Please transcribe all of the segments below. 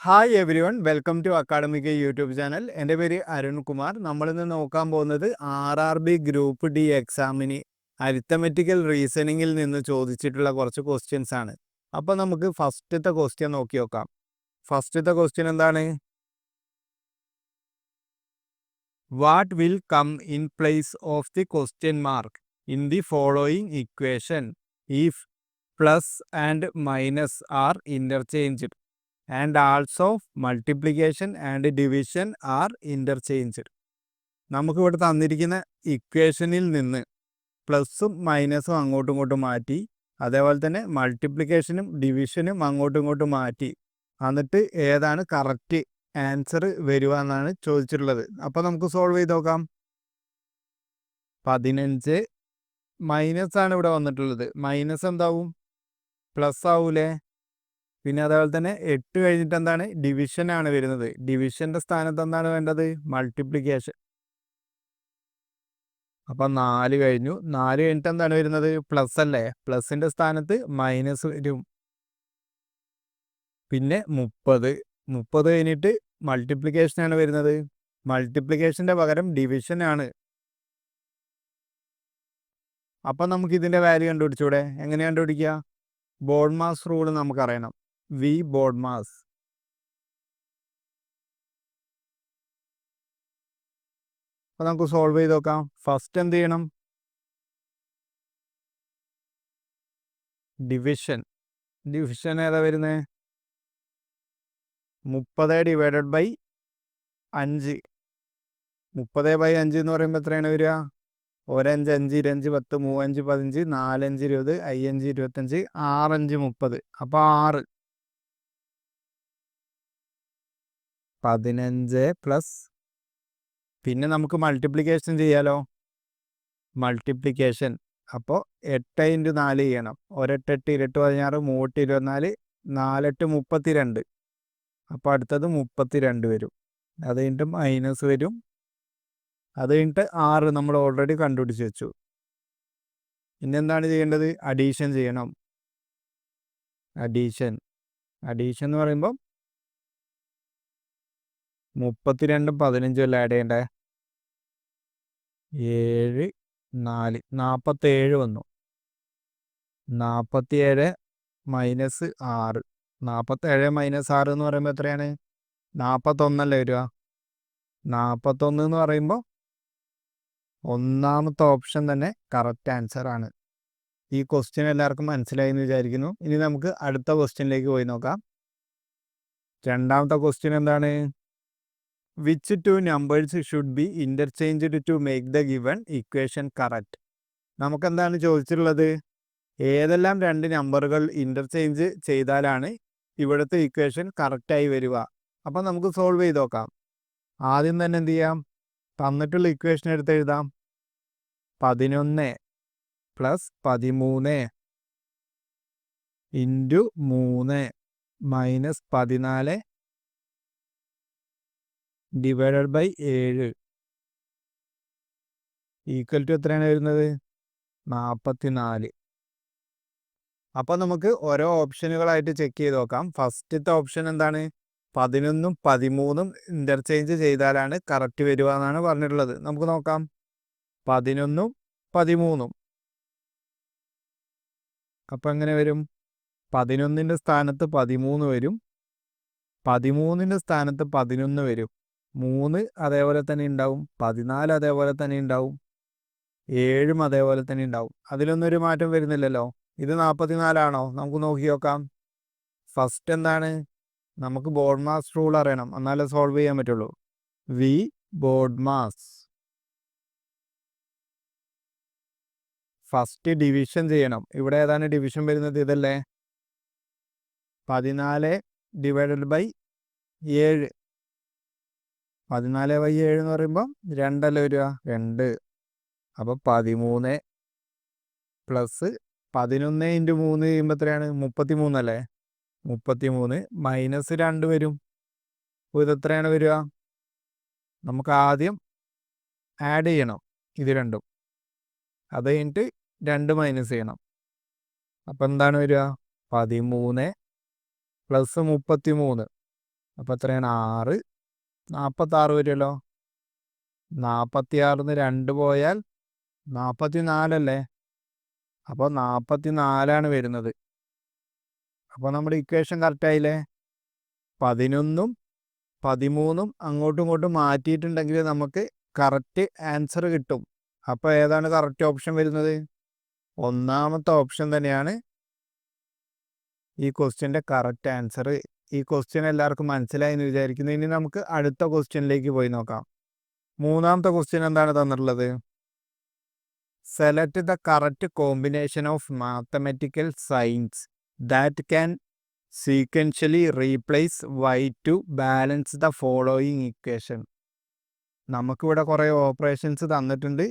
Hi every one, welcome two academic YouTube channel. എൻ്റെ പേര് അരുൺകുമാർ. നമ്മളിന്ന് നോക്കാൻ പോകുന്നത് RRB ഗ്രൂപ്പ് ഡി എക്സാമിന് അരിത്തമെറ്റിക്കൽ റീസണിങ്ങിൽ നിന്ന് ചോദിച്ചിട്ടുള്ള കുറച്ച് ക്വസ്റ്റ്യൻസ് ആണ്. അപ്പോൾ നമുക്ക് ഫസ്റ്റത്തെ ക്വസ്റ്റ്യൻ നോക്കി നോക്കാം. ഫസ്റ്റത്തെ ക്വസ്റ്റ്യൻ എന്താണ്? What will come in place of the question mark in the following equation if plus and minus are interchanged and also multiplication and division are interchanged. നമുക്കിവിടെ തന്നിരിക്കുന്ന ഇക്വേഷനിൽ നിന്ന് പ്ലസും മൈനസും അങ്ങോട്ടും ഇങ്ങോട്ടും മാറ്റി, അതേപോലെ തന്നെ മൾട്ടിപ്ലിക്കേഷനും ഡിവിഷനും അങ്ങോട്ടും ഇങ്ങോട്ടും മാറ്റി, എന്നിട്ട് ഏതാണ് കറക്റ്റ് ആൻസർ വരിക എന്നാണ് ചോദിച്ചിട്ടുള്ളത്. അപ്പോൾ നമുക്ക് സോൾവ് ചെയ്ത് നോക്കാം. 15 മൈനസ് ആണ് ഇവിടെ വന്നിട്ടുള്ളത്. മൈനസ് എന്താവും? പ്ലസ് ആവൂലേ? പിന്നെ അതേപോലെ തന്നെ 8 കഴിഞ്ഞിട്ട് എന്താണ്? ഡിവിഷൻ ആണ് വരുന്നത്. ഡിവിഷന്റെ സ്ഥാനത്ത് എന്താണ് വേണ്ടത്? മൾട്ടിപ്ലിക്കേഷൻ. അപ്പം 4 കഴിഞ്ഞു. 4 കഴിഞ്ഞിട്ട് എന്താണ് വരുന്നത്? പ്ലസ് അല്ലേ? പ്ലസിന്റെ സ്ഥാനത്ത് മൈനസ് വരും. പിന്നെ 30 കഴിഞ്ഞിട്ട് മൾട്ടിപ്ലിക്കേഷൻ ആണ് വരുന്നത്. മൾട്ടിപ്ലിക്കേഷന്റെ പകരം ഡിവിഷൻ ആണ്. അപ്പം നമുക്ക് ഇതിന്റെ വാല്യൂ കണ്ടുപിടിച്ചൂടെ? എങ്ങനെ കണ്ടുപിടിക്കുക? ബോഡ്മാസ് റൂൾ നമുക്കറിയണം. V BODMAS. അപ്പോൾ നമുക്ക് സോൾവ് ചെയ്ത് നോക്കാം. ഫസ്റ്റ് എന്ത് ചെയ്യണം? ഡിവിഷൻ ഏതാ വരുന്നത്? 30 ഡിവൈഡഡ് ബൈ 5. 30/5 എന്ന് പറയുമ്പോൾ എത്രയാണ് വരിക? 1 5 5 5 10 3 5 15 4 5 20 5 25 6 5 30. അപ്പോൾ 6. 15 പ്ലസ്, പിന്നെ നമുക്ക് മൾട്ടിപ്ലിക്കേഷൻ ചെയ്യാലോ. മൾട്ടിപ്ലിക്കേഷൻ അപ്പോൾ 8 × 4 ചെയ്യണം. 1 8 8 8 16 3 8 24 4 8 32. അപ്പോൾ അടുത്തത് 32 വരും. അത് കഴിഞ്ഞിട്ട് മൈനസ് വരും. അത് കഴിഞ്ഞിട്ട് 6 നമ്മൾ ഓൾറെഡി കണ്ടുപിടിച്ച് വെച്ചു. പിന്നെ എന്താണ് ചെയ്യേണ്ടത്? അഡീഷൻ ചെയ്യണം. അഡീഷൻ എന്ന് പറയുമ്പോൾ 32 15 അല്ല ആഡ് ചെയ്യണ്ടേ? 7 4 47 വന്നു. 47 മൈനസ് 6. 47 മൈനസ് 6 എന്ന് പറയുമ്പോൾ എത്രയാണ്? 41 അല്ലേ വരിക? 41 എന്ന് പറയുമ്പോൾ ഒന്നാമത്തെ ഓപ്ഷൻ തന്നെ കറക്റ്റ് ആൻസർ ആണ്. ഈ ക്വസ്റ്റ്യൻ എല്ലാവർക്കും മനസ്സിലായി എന്ന് വിചാരിക്കുന്നു. ഇനി നമുക്ക് അടുത്ത ക്വസ്റ്റ്യനിലേക്ക് പോയി നോക്കാം. രണ്ടാമത്തെ ക്വസ്റ്റ്യൻ എന്താണ്? Which two numbers should be interchanged to make the given equation correct? നമുക്കെന്താണ് ചോദിച്ചിട്ടുള്ളത്? ഏതെല്ലാം 2 നമ്പറുകൾ ഇൻ്റർചേഞ്ച് ചെയ്താലാണ് ഇവിടുത്തെ ഇക്വേഷൻ കറക്റ്റായി വരിക? അപ്പം നമുക്ക് സോൾവ് ചെയ്ത് നോക്കാം. ആദ്യം തന്നെ എന്ത് ചെയ്യാം? തന്നിട്ടുള്ള ഇക്വേഷൻ എടുത്ത് എഴുതാം. 11 plus 13 into 3 minus 14 divided by 7 equal to എത്രയാണ് വരുന്നത്? 44. അപ്പോൾ നമുക്ക് ഓരോ ഓപ്ഷനുകളായിട്ട് ചെക്ക് ചെയ്ത് നോക്കാം. ഫസ്റ്റത്തെ ഓപ്ഷൻ എന്താണ്? 11ഉം 13ഉം ഇൻ്റർചേഞ്ച് ചെയ്താലാണ് കറക്റ്റ് വരിക എന്നാണ് പറഞ്ഞിട്ടുള്ളത്. നമുക്ക് നോക്കാം. 11ഉം 13ഉം. അപ്പോൾ എങ്ങനെ വരും? 11ൻ്റെ സ്ഥാനത്ത് 13 വരും. 13ൻ്റെ സ്ഥാനത്ത് 11 വരും. 3 അതേപോലെ തന്നെ ഉണ്ടാവും. 14 അതേപോലെ തന്നെ ഉണ്ടാവും. 7ഉം അതേപോലെ തന്നെ ഉണ്ടാവും. അതിലൊന്നും ഒരു മാറ്റം വരുന്നില്ലല്ലോ. ഇത് 44 ആണോ? നമുക്ക് നോക്കി നോക്കാം. ഫസ്റ്റ് എന്താണ്? നമുക്ക് ബോഡ്മാസ് റൂൾ അറിയണം, എന്നാലേ സോൾവ് ചെയ്യാൻ പറ്റുള്ളൂ. V BODMAS. ഫസ്റ്റ് ഡിവിഷൻ ചെയ്യണം. ഇവിടെ ഏതാണ് ഡിവിഷൻ വരുന്നത്? ഇതല്ലേ? 14 ഡിവൈഡഡ് ബൈ 7. 14/7 എന്ന് പറയുമ്പോൾ 2 അല്ലേ വരിക? 2. അപ്പോൾ 13 പ്ലസ് 11 × 3 ചെയ്യുമ്പോൾ എത്രയാണ്? 33 അല്ലേ? 33 മൈനസ് 2 വരും. അപ്പോൾ ഇതെത്രയാണ് വരിക? നമുക്ക് ആദ്യം ആഡ് ചെയ്യണം ഇത് രണ്ടും. അത് കഴിഞ്ഞിട്ട് 2 മൈനസ് ചെയ്യണം. അപ്പം എന്താണ് വരിക? 13 പ്ലസ് 33. അപ്പോൾ എത്രയാണ് 6 46 വരുമല്ലോ. 46ന്ന് 2 പോയാൽ 44 അല്ലേ. അപ്പോൾ 44 വരുന്നത്. അപ്പോൾ നമ്മുടെ ഇക്വേഷൻ കറക്റ്റായില്ലേ. 11ഉം 13ഉം അങ്ങോട്ടും ഇങ്ങോട്ടും മാറ്റിയിട്ടുണ്ടെങ്കിൽ നമുക്ക് കറക്റ്റ് ആൻസർ കിട്ടും. അപ്പോൾ ഏതാണ് കറക്റ്റ് ഓപ്ഷൻ വരുന്നത്? ഒന്നാമത്തെ ഓപ്ഷൻ തന്നെയാണ് ഈ ക്വസ്റ്റ്യൻ്റെ കറക്റ്റ് ആൻസർ. ഈ ക്വസ്റ്റ്യൻ എല്ലാവർക്കും മനസ്സിലായി എന്ന് വിചാരിക്കുന്നു. ഇനി നമുക്ക് അടുത്ത ക്വസ്റ്റ്യനിലേക്ക് പോയി നോക്കാം. മൂന്നാമത്തെ ക്വസ്റ്റ്യൻ എന്താണ് തന്നിട്ടുള്ളത്? Select the correct combination of mathematical signs that can sequentially replace y to balance the following equation. നമുക്കിവിടെ കുറേ ഓപ്പറേഷൻസ് തന്നിട്ടുണ്ട്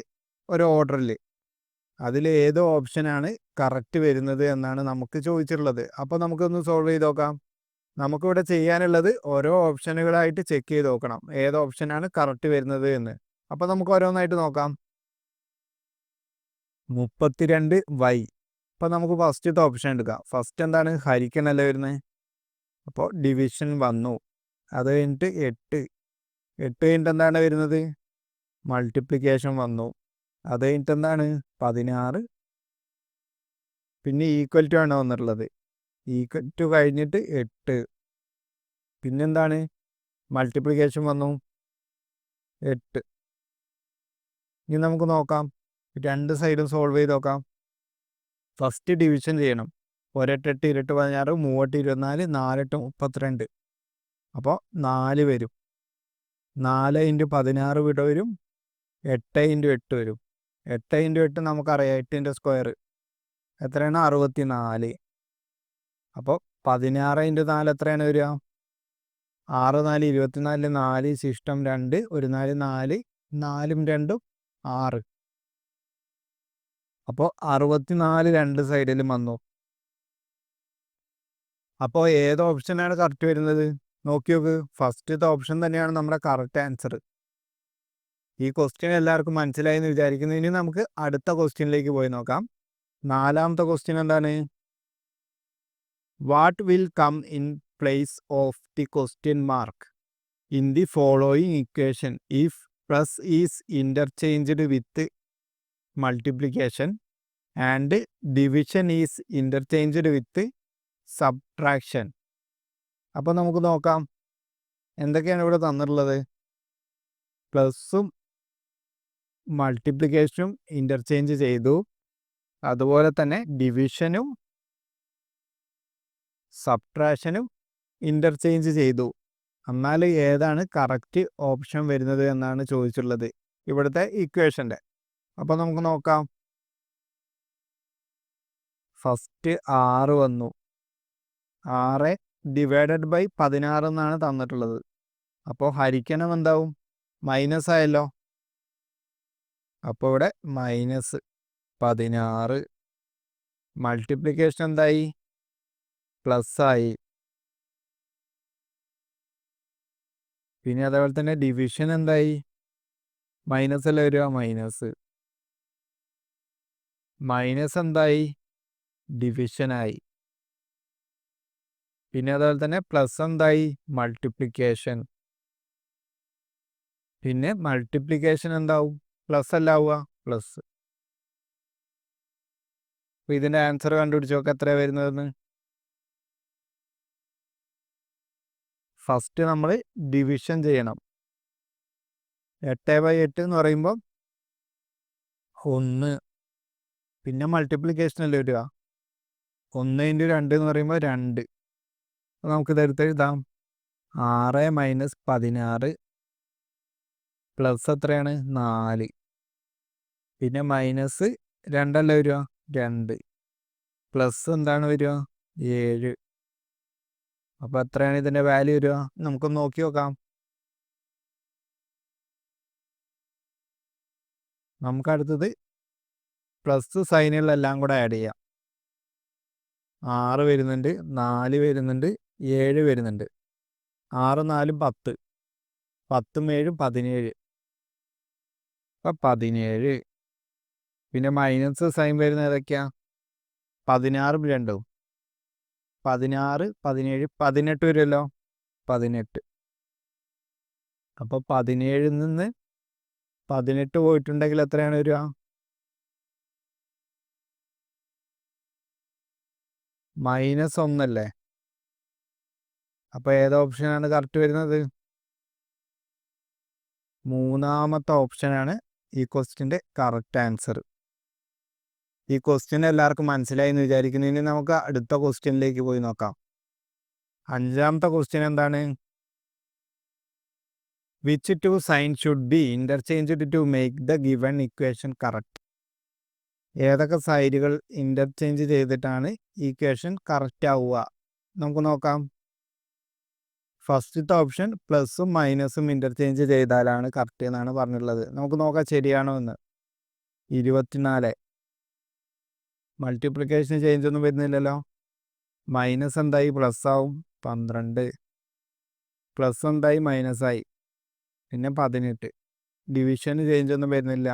ഒരു ഓർഡറിൽ. അതിൽ ഏത് ഓപ്ഷനാണ് കറക്റ്റ് വരുന്നത് എന്നാണ് നമുക്ക് ചോദിച്ചിട്ടുള്ളത്. അപ്പോൾ നമുക്കൊന്ന് സോൾവ് ചെയ്ത് നോക്കാം. നമുക്കിവിടെ ചെയ്യാനുള്ളത് ഓരോ ഓപ്ഷനുകളായിട്ട് ചെക്ക് ചെയ്ത് നോക്കണം ഏത് ഓപ്ഷനാണ് കറക്റ്റ് വരുന്നത് എന്ന്. അപ്പോൾ നമുക്ക് ഓരോന്നായിട്ട് നോക്കാം. 32y. അപ്പോൾ നമുക്ക് ഫസ്റ്റത്തെ ഓപ്ഷൻ എടുക്കാം. ഫസ്റ്റ് എന്താണ്? ഹരിക്കണല്ലേ വരുന്നത്. അപ്പോൾ ഡിവിഷൻ വന്നു. അത് കഴിഞ്ഞിട്ട് 8 കഴിഞ്ഞിട്ട് എന്താണ് വരുന്നത്? മൾട്ടിപ്ലിക്കേഷൻ വന്നു. അത് കഴിഞ്ഞിട്ട് എന്താണ്? 16. പിന്നെ ഈക്വൽ ടു ആണ് വന്നിട്ടുള്ളത്. ഈക്വൽ ടു കഴിഞ്ഞിട്ട് 8. പിന്നെന്താണ്? മൾട്ടിപ്ലിക്കേഷൻ വന്നു 8. ഇനി നമുക്ക് നോക്കാം, രണ്ട് സൈഡും സോൾവ് ചെയ്ത് നോക്കാം. ഫസ്റ്റ് ഡിവിഷൻ ചെയ്യണം. 1 8 8 2 16 3 24 4 8 32. അപ്പോൾ 4 വരും. 4 × 16 ഇവിടെ വരും. 8 × 8 വരും. 8 × 8 നമുക്കറിയാം 8ൻ്റെ സ്ക്വയർ എത്രയാണ്? 64. അപ്പോൾ 16 × 4 എത്രയാണ് വരിക? 6 4 24. 4 ശിഷ്ടം 2 1 4 4 4ഉം 2ഉം 6. അപ്പോൾ 64 രണ്ട് സൈഡിലും വന്നു. അപ്പോൾ ഏത് ഓപ്ഷനാണ് കറക്റ്റ് വരുന്നത്? നോക്കി നോക്ക്. ഫസ്റ്റത്തെ ഓപ്ഷൻ തന്നെയാണ് നമ്മുടെ കറക്റ്റ് ആൻസർ. ഈ ക്വസ്റ്റ്യൻ എല്ലാവർക്കും മനസ്സിലായി എന്ന് വിചാരിക്കുന്നു. ഇനി നമുക്ക് അടുത്ത ക്വസ്റ്റ്യനിലേക്ക് പോയി നോക്കാം. നാലാമത്തെ ക്വസ്റ്റ്യൻ എന്താണ്? What will come in place of the question mark in the following equation if plus is interchanged with multiplication and division is interchanged with subtraction. അപ്പോൾ നമുക്ക് നോക്കാം എന്തൊക്കെയാണ് ഇവിടെ തന്നിട്ടുള്ളത്. പ്ലസും മൾട്ടിപ്ലിക്കേഷനും ഇൻ്റർചേഞ്ച് ചെയ്തു. അതുപോലെ തന്നെ ഡിവിഷനും സബ്ട്രാക്ഷനും ഇൻ്റർചേഞ്ച് ചെയ്തു. എന്നാൽ ഏതാണ് കറക്റ്റ് ഓപ്ഷൻ വരുന്നത് എന്നാണ് ചോദിച്ചിട്ടുള്ളത് ഇവിടുത്തെ ഇക്വേഷൻ്റെ. അപ്പോൾ നമുക്ക് നോക്കാം. ഫസ്റ്റ് 6 വന്നു. 6 ഡിവൈഡഡ് ബൈ 16 എന്നാണ് തന്നിട്ടുള്ളത്. അപ്പോൾ ഹരിക്കണം എന്താവും? മൈനസ് ആയല്ലോ. അപ്പോൾ ഇവിടെ -16. മൾട്ടിപ്ലിക്കേഷൻ എന്തായി? പ്ലസ് ആയി. പിന്നെ അതേപോലെ തന്നെ ഡിവിഷൻ എന്തായി? മൈനസ് അല്ലേ വരിക? മൈനസ് എന്തായി? ഡിവിഷനായി. പിന്നെ അതുപോലെ തന്നെ പ്ലസ് എന്തായി? മൾട്ടിപ്ലിക്കേഷൻ. പിന്നെ മൾട്ടിപ്ലിക്കേഷൻ എന്താവും? പ്ലസ് അല്ല ആവുക? പ്ലസ്. അപ്പോൾ ഇതിൻ്റെ ആൻസർ കണ്ടുപിടിച്ച് നോക്കാം എത്രയാണ് വരുന്നതെന്ന്. ഫസ്റ്റ് നമ്മൾ ഡിവിഷൻ ചെയ്യണം. 8/8 എന്ന് പറയുമ്പോൾ 1. പിന്നെ മൾട്ടിപ്ലിക്കേഷൻ അല്ലേ വരിക? 1 × 2 എന്ന് പറയുമ്പോൾ 2. അപ്പോൾ നമുക്കിത് എഴുതാം. 6 - 16 പ്ലസ് എത്രയാണ്? 4. പിന്നെ മൈനസ് 2 അല്ലേ വരിക? 2 പ്ലസ് എന്താണ് വരിക? 7. അപ്പോൾ എത്രയാണ് ഇതിൻ്റെ വാല്യൂ വരിക? നമുക്കൊന്ന് നോക്കി നോക്കാം. നമുക്കടുത്തത് പ്ലസ് സൈനുകളെല്ലാം കൂടെ ആഡ് ചെയ്യാം. 6 വരുന്നുണ്ട്, 4 വരുന്നുണ്ട്, 7 വരുന്നുണ്ട്. 6 4 10. 10ഉം 7ഉം 17. അപ്പം 17. പിന്നെ മൈനസ് സൈൻ വരുന്നത് ഏതൊക്കെയാണ്? 16ഉം 2ഉം 16 17 18 വരുമല്ലോ. 18. അപ്പോൾ 17 നിന്ന് 18 പോയിട്ടുണ്ടെങ്കിൽ എത്രയാണ് വരിക? -1 അല്ലേ? അപ്പോൾ ഏത് ഓപ്ഷനാണ് കറക്റ്റ് വരുന്നത്? മൂന്നാമത്തെ ഓപ്ഷനാണ് ഈ ക്വസ്റ്റ്യൻ്റെ കറക്റ്റ് ആൻസർ. ഈ ക്വസ്റ്റ്യൻ എല്ലാവർക്കും മനസ്സിലായി എന്ന് വിചാരിക്കുന്നു. ഇനി നമുക്ക് അടുത്ത ക്വസ്റ്റ്യനിലേക്ക് പോയി നോക്കാം. 5ാമത്തെ ക്വസ്റ്റ്യൻ എന്താണ്? Which two signs should be interchanged to make the given equation correct? ഏതൊക്കെ സൈഡുകൾ ഇന്റർചേഞ്ച് ചെയ്തിട്ടാണ് ഇക്വേഷൻ കറക്റ്റ് ആവുക? നമുക്ക് നോക്കാം. ഫസ്റ്റത്തെ ഓപ്ഷൻ പ്ലസും മൈനസും ഇന്റർചേഞ്ച് ചെയ്താലാണ് കറക്റ്റ് എന്നാണ് പറഞ്ഞിട്ടുള്ളത്. നമുക്ക് നോക്കാം ശരിയാണോ എന്ന്. 24 മൾട്ടിപ്ലിക്കേഷൻ ചേഞ്ച് ഒന്നും വരുന്നില്ലല്ലോ. മൈനസ് എന്തായി? പ്ലസ് ആവും. 12 പ്ലസ് എന്തായി? മൈനസ് ആയി. പിന്നെ 18. ഡിവിഷന് ചേഞ്ച് ഒന്നും വരുന്നില്ല.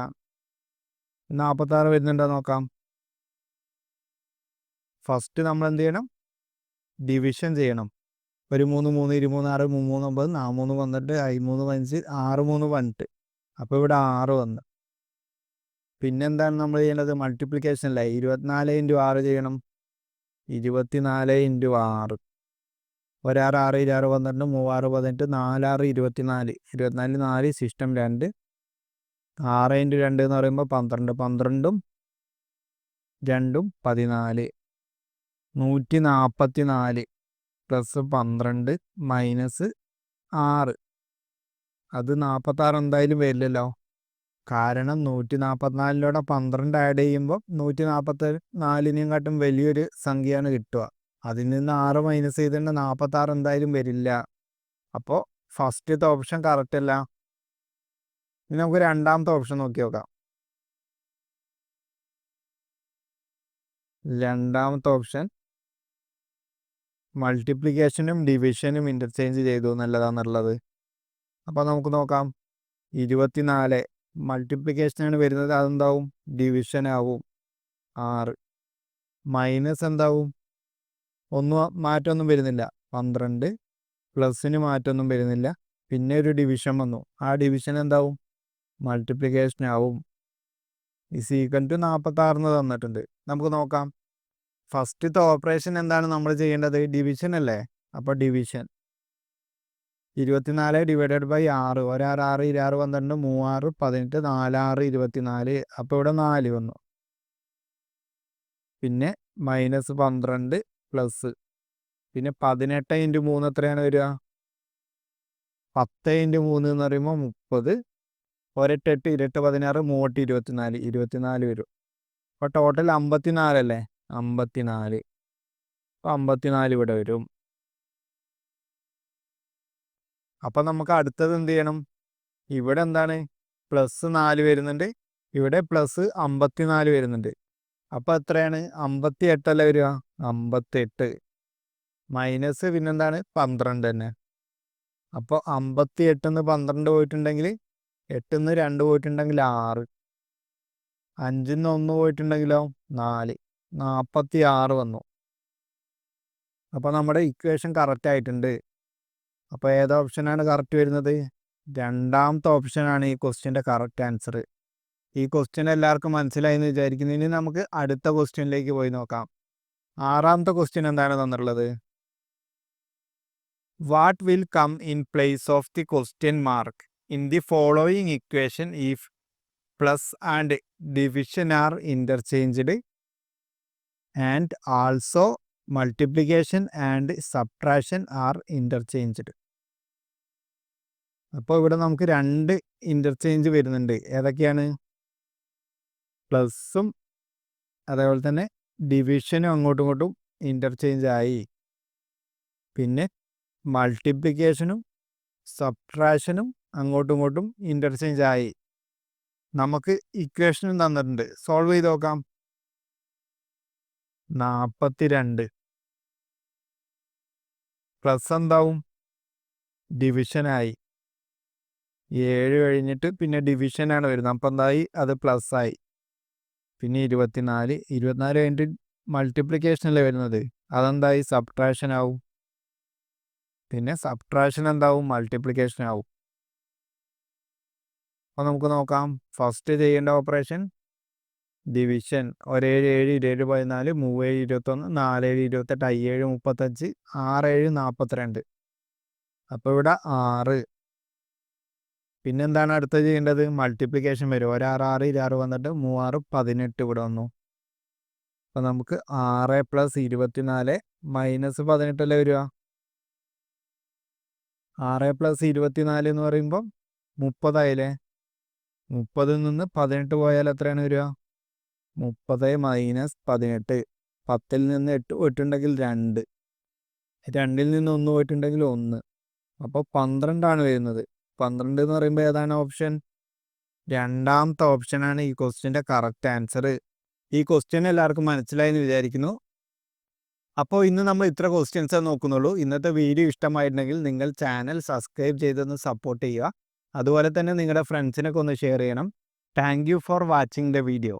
46 വരുന്നുണ്ടോ നോക്കാം. ഫസ്റ്റ് നമ്മൾ എന്ത് ചെയ്യണം? ഡിവിഷൻ ചെയ്യണം. 1 3 3 26 3 9 4 3 12 5 3 15 6 3 18. അപ്പോൾ ഇവിടെ 6 വന്നു. പിന്നെന്താണ് നമ്മൾ ചെയ്യേണ്ടത്? മൾട്ടിപ്ലിക്കേഷൻ അല്ലേ. 24 × 6 ചെയ്യണം. 24 × 6 1 6 6 6 12 3 6 18 4 6 24 24 4 സിസ്റ്റം 2 6 × 2 എന്ന് പറയുമ്പോൾ 12 12ഉം 2ഉം 14 144 പ്ലസ് 12 മൈനസ് 6. അത് 46 എന്തായാലും വരില്ലല്ലോ. കാരണം 144 12 ആഡ് ചെയ്യുമ്പോൾ 144 കാട്ടും വലിയൊരു സംഖ്യയാണ് കിട്ടുക. അതിൽ നിന്ന് 6 മൈനസ് ചെയ്തിട്ട് 46 എന്തായാലും വരില്ല. അപ്പോൾ ഫസ്റ്റത്തെ ഓപ്ഷൻ കറക്റ്റ് അല്ല. ഇനി നമുക്ക് 2ാമത്തെ ഓപ്ഷൻ നോക്കി നോക്കാം. 2ാമത്തെ ഓപ്ഷൻ മൾട്ടിപ്ലിക്കേഷനും ഡിവിഷനും ഇന്റർചേഞ്ച് ചെയ്തു എന്നുള്ളതാണുള്ളത്. അപ്പോൾ നമുക്ക് നോക്കാം. 24 മൾട്ടിപ്ലിക്കേഷനാണ് വരുന്നത്. അതെന്താവും? ഡിവിഷൻ ആവും. 6 മൈനസ് എന്താവും? മാറ്റമൊന്നും വരുന്നില്ല. 12 പ്ലസിന് മാറ്റമൊന്നും വരുന്നില്ല. പിന്നെ ഒരു ഡിവിഷൻ വന്നു. ആ ഡിവിഷൻ എന്താവും? മൾട്ടിപ്ലിക്കേഷൻ ആവും. = 46 തന്നിട്ടുണ്ട്. നമുക്ക് നോക്കാം. ഫസ്റ്റത്തെ ഓപ്പറേഷൻ എന്താണ് നമ്മൾ ചെയ്യേണ്ടത്? ഡിവിഷൻ അല്ലേ. അപ്പോൾ ഡിവിഷൻ 24 ÷ 6 1 6 6 26 12 3 6 18 4 6 24. അപ്പോൾ ഇവിടെ 4 വന്നു. പിന്നെ -12 പ്ലസ് പിന്നെ 18 × 3 എത്രയാണ് വരിക? 10 × 3 എന്ന് പറയുമ്പോൾ 30 1 8 8 16 3 24 24 വരും. അപ്പോൾ ടോട്ടൽ 54 അല്ലേ. 54 അപ്പോൾ 54 ഇവിടെ വരും. അപ്പം നമുക്ക് അടുത്തത് എന്ത് ചെയ്യണം? ഇവിടെ എന്താണ്? +4 വരുന്നുണ്ട്. ഇവിടെ +54 വരുന്നുണ്ട്. അപ്പോൾ എത്രയാണ്? 58 അല്ലേ വരിക. 58 മൈനസ് പിന്നെന്താണ്? 12 തന്നെ. അപ്പോൾ 58 ന്ന് 12 പോയിട്ടുണ്ടെങ്കിൽ 8 ന്ന് 2 പോയിട്ടുണ്ടെങ്കിൽ 6 5 ന്ന് 1 പോയിട്ടുണ്ടെങ്കിലോ 4 46 വന്നു. അപ്പോൾ നമ്മുടെ ഇക്വേഷൻ കറക്റ്റ് ആയിട്ടുണ്ട്. അപ്പോൾ ഏത് ഓപ്ഷനാണ് കറക്റ്റ് വരുന്നത്? 2ാമത്തെ ഓപ്ഷനാണ് ഈ ക്വസ്റ്റ്യൻ്റെ കറക്റ്റ് ആൻസർ. ഈ ക്വസ്റ്റ്യൻ എല്ലാവർക്കും മനസ്സിലായി എന്ന് വിചാരിക്കുന്നു. ഇനി നമുക്ക് അടുത്ത ക്വസ്റ്റ്യനിലേക്ക് പോയി നോക്കാം. 6ാമത്തെ ക്വസ്റ്റ്യൻ എന്താണ് തന്നിട്ടുള്ളത്? What will come in place of the question mark in the following equation if plus and division are interchanged and also multiplication and subtraction are interchanged? അപ്പോൾ ഇവിടെ നമുക്ക് 2 ഇന്റർചേഞ്ച് വരുന്നുണ്ട്. ഏതൊക്കെയാണ്? പ്ലസും അതേപോലെ തന്നെ ഡിവിഷനും അങ്ങോട്ടും ഇങ്ങോട്ടും ഇന്റർചേഞ്ച് ആയി. പിന്നെ മൾട്ടിപ്ലിക്കേഷനും സബ്ട്രാക്ഷനും അങ്ങോട്ടും ഇങ്ങോട്ടും ഇന്റർചേഞ്ച് ആയി. നമുക്ക് ഇക്വേഷനും തന്നിട്ടുണ്ട്. സോൾവ് ചെയ്ത് നോക്കാം. 42 പ്ലസ് എന്താവും? ഡിവിഷനായി. 7 കഴിഞ്ഞിട്ട് പിന്നെ ഡിവിഷനാണ് വരുന്നത്. അപ്പം എന്തായി? അത് പ്ലസ് ആയി. പിന്നെ 24 കഴിഞ്ഞിട്ട് മൾട്ടിപ്ലിക്കേഷനല്ലേ വരുന്നത്. അതെന്തായി? സബ്ട്രാക്ഷൻ ആവും. പിന്നെ സബ്ട്രാക്ഷൻ എന്താവും? മൾട്ടിപ്ലിക്കേഷൻ ആവും. അപ്പോൾ നമുക്ക് നോക്കാം. ഫസ്റ്റ് ചെയ്യേണ്ട ഓപ്പറേഷൻ ഡിവിഷൻ. 1 7 7 27 14 3 7 21 4 7 28 5 7 35 6 7 42. അപ്പോൾ ഇവിടെ 6. പിന്നെന്താണ് അടുത്തത് ചെയ്യേണ്ടത്? മൾട്ടിപ്ലിക്കേഷൻ വരും. 1 6 6 6 വന്നിട്ട് 3 6 18 ഇവിടെ വന്നു. അപ്പോൾ നമുക്ക് 6 + 24 - 18 അല്ലേ വരിക? 6 + 24 എന്ന് പറയുമ്പോൾ 30 ആയില്ലേ? 30ൽ നിന്ന് 18 പോയാൽ എത്രയാണ് വരിക? 30 - 18. 10ൽ നിന്ന് 8 പോയിട്ടുണ്ടെങ്കിൽ 2. 2ൽ നിന്ന് 1 പോയിട്ടുണ്ടെങ്കിൽ 1. അപ്പോൾ 12 വരുന്നത്. 12 എന്ന് പറയുമ്പോൾ ഏതാണ് ഓപ്ഷൻ? രണ്ടാമത്തെ ഓപ്ഷനാണ് ഈ ക്വസ്റ്റ്യൻ്റെ കറക്റ്റ് ആൻസർ. ഈ ക്വസ്റ്റ്യൻ എല്ലാവർക്കും മനസ്സിലായി എന്ന് വിചാരിക്കുന്നു. അപ്പോൾ ഇന്ന് നമ്മൾ ഇത്ര ക്വസ്റ്റ്യൻസേ നോക്കുന്നുള്ളൂ. ഇന്നത്തെ വീഡിയോ ഇഷ്ടമായിട്ടുണ്ടെങ്കിൽ നിങ്ങൾ ചാനൽ സബ്സ്ക്രൈബ് ചെയ്തൊന്ന് സപ്പോർട്ട് ചെയ്യുക. അതുപോലെ തന്നെ നിങ്ങളുടെ ഫ്രണ്ട്സിനൊക്കെ ഒന്ന് ഷെയർ ചെയ്യണം. Thank you for watching the video.